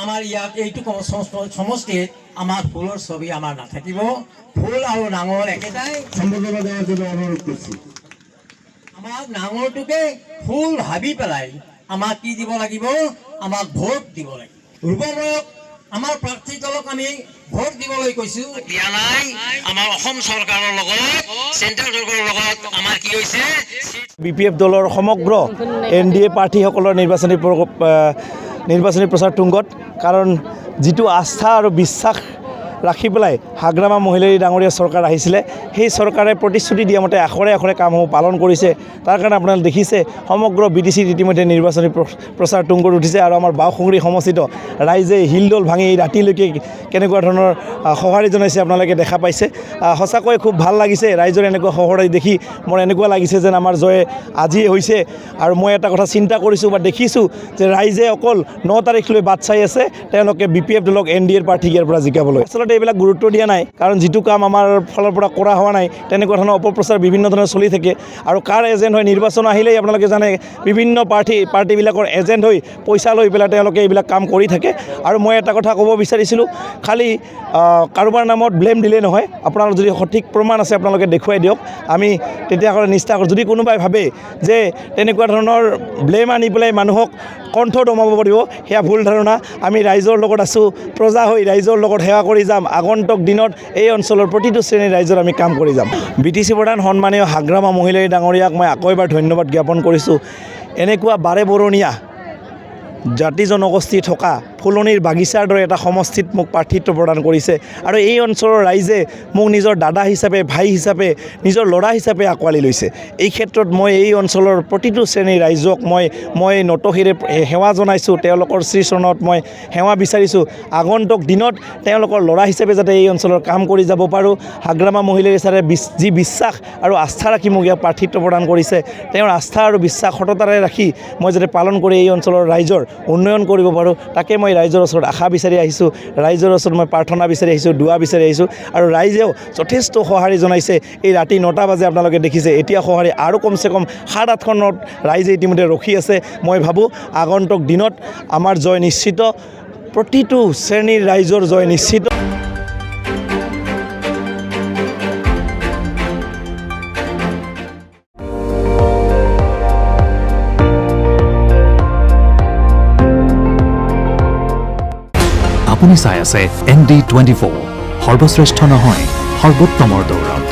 আমাৰ ইয়াত এইটো সমষ্টিত আমাৰ ফুলৰ ছবি আমাৰ নাথাকিব। ফুল আৰু নাঙল একেটাই সম্বোধনা দেওয়ার জন্য অনুরোধ করছি। আমাক নাঙলটোকে ফুল ভাবি পেলাই আমাক কি দিব লাগিব, আমাক ভোট দিব লাগিব। ৰূপমূৰক আমাৰ প্ৰাৰ্থী দলক আমি ভোট দিবলৈ কৈছো, দিয়া নাই। আমাৰ অসম চৰকাৰৰ লগত চেণ্ট্ৰেল চৰকাৰৰ লগত আমাৰ কি হৈছে, BPF দলৰ সমগ্ৰ NDA প্ৰাৰ্থীসকলৰ নিৰ্বাচনী প্ৰচাৰ তুংগত। কাৰণ যিটো আস্থা আৰু বিশ্বাস ৰাখি পেলাই হাগ্ৰামা মহিলাৰী ডাঙৰীয়া চৰকাৰ আহিছিলে, সেই চৰকাৰে প্ৰতিশ্ৰুতি দিয়া মতে আখৰে আখৰে কামসমূহ পালন কৰিছে। তাৰ কাৰণে আপোনালোকে দেখিছে সমগ্ৰ BTCত ইতিমধ্যে নিৰ্বাচনী প্ৰচাৰ তুংগত উঠিছে। আৰু আমাৰ বাওসুঙুৰি সমষ্টিত ৰাইজে হিলডল ভাঙি ৰাতিলৈকে কেনেকুৱা ধৰণৰ সঁহাৰি জনাইছে আপোনালোকে দেখা পাইছে। সঁচাকৈ খুব ভাল লাগিছে ৰাইজৰ এনেকুৱা সঁহাৰি দেখি। মোৰ এনেকুৱা লাগিছে যেন আমাৰ জয় আজিয়ে হৈছে। আৰু মই এটা কথা চিন্তা কৰিছোঁ বা দেখিছোঁ যে ৰাইজে অকল 9 তাৰিখলৈ বাট চাই আছে তেওঁলোকে BPF দলক NDAৰ প্ৰাৰ্থীক ইয়াৰ পৰা জিকাবলৈ। আচলতে এইবিলাক গুৰুত্ব দিয়া নাই, কাৰণ যিটো কাম আমাৰ ফালৰ পৰা কৰা হোৱা নাই তেনেকুৱা ধৰণৰ অপপ্ৰচাৰ বিভিন্ন ধৰণৰ চলি থাকে। আৰু কাৰ এজেণ্ট হয় নিৰ্বাচন আহিলেই আপোনালোকে জানে বিভিন্ন পাৰ্টিবিলাকৰ এজেণ্ট হৈ পইচা লৈ পেলাই তেওঁলোকে এইবিলাক কাম কৰি থাকে। আৰু মই এটা কথা ক'ব বিচাৰিছিলোঁ, খালি কাৰোবাৰ নামত ব্লেম দিলে নহয়, আপোনালোকৰ যদি সঠিক প্ৰমাণ আছে আপোনালোকে দেখুৱাই দিয়ক, আমি তেতিয়াহ'লে নিষ্ঠা কৰোঁ। যদি কোনোবাই ভাবে যে তেনেকুৱা ধৰণৰ ব্লেম আনি পেলাই মানুহক কণ্ঠ দমাব পাৰিব, সেয়া ভুল ধাৰণা। আমি ৰাইজৰ লগত আছোঁ, প্ৰজা হৈ ৰাইজৰ লগত সেৱা কৰি যাম। আগন্তুক দিনত এই অঞ্চলৰ প্ৰতিটো শ্ৰেণীৰ ৰাইজৰ আমি কাম কৰি যাম। BTC প্ৰধান সন্মানীয় হাগ্ৰামা মহিলাৰী ডাঙৰীয়াক মই আকৌ এবাৰ ধন্যবাদ জ্ঞাপন কৰিছোঁ। এনেকুৱা বাৰে বৰণীয়া জাতি জনগোষ্ঠী থকা ফুলনিৰ বাগিচাৰ দৰে এটা সমষ্টিত মোক প্ৰাৰ্থিত্ব প্ৰদান কৰিছে। আৰু এই অঞ্চলৰ ৰাইজে মোক নিজৰ দাদা হিচাপে, ভাই হিচাপে, নিজৰ ল'ৰা হিচাপে আঁকোৱালি লৈছে। এই ক্ষেত্ৰত মই এই অঞ্চলৰ প্ৰতিটো শ্ৰেণীৰ ৰাইজক মই নতশিৰে সেৱা জনাইছোঁ। তেওঁলোকৰ শ্ৰীচৰণত মই সেৱা বিচাৰিছোঁ। আগন্তুক দিনত তেওঁলোকৰ ল'ৰা হিচাপে যাতে এই অঞ্চলৰ কাম কৰি যাব পাৰোঁ। হাগ্ৰামা মহিলাৰী ছাৰে যি বিশ্বাস আৰু আস্থা ৰাখি মোক ইয়াক প্ৰাৰ্থিত্ব প্ৰদান কৰিছে, তেওঁৰ আস্থা আৰু বিশ্বাস সততাৰে ৰাখি মই যাতে পালন কৰি এই অঞ্চলৰ ৰাইজৰ উন্নয়ন কৰিব পাৰোঁ, তাকে মই ৰাইজৰ ওচৰত আশা বিচাৰি আহিছোঁ। ৰাইজৰ ওচৰত মই প্ৰাৰ্থনা বিচাৰি আহিছোঁ, দুৱা বিচাৰি আহিছোঁ। আৰু ৰাইজেও যথেষ্ট সঁহাৰি জনাইছে। এই ৰাতি 9টা বাজে আপোনালোকে দেখিছে, এতিয়া সঁহাৰি আৰু কমচে কম 7-8খনত ৰাইজে ইতিমধ্যে ৰখি আছে। মই ভাবোঁ আগন্তুক দিনত আমাৰ জয় নিশ্চিত, প্ৰতিটো শ্ৰেণীৰ ৰাইজৰ জয় নিশ্চিত। আপুনি চাই আছে ND24, সৰ্বশ্ৰেষ্ঠ নহয় সৰ্বোত্তমৰ দৌৰত।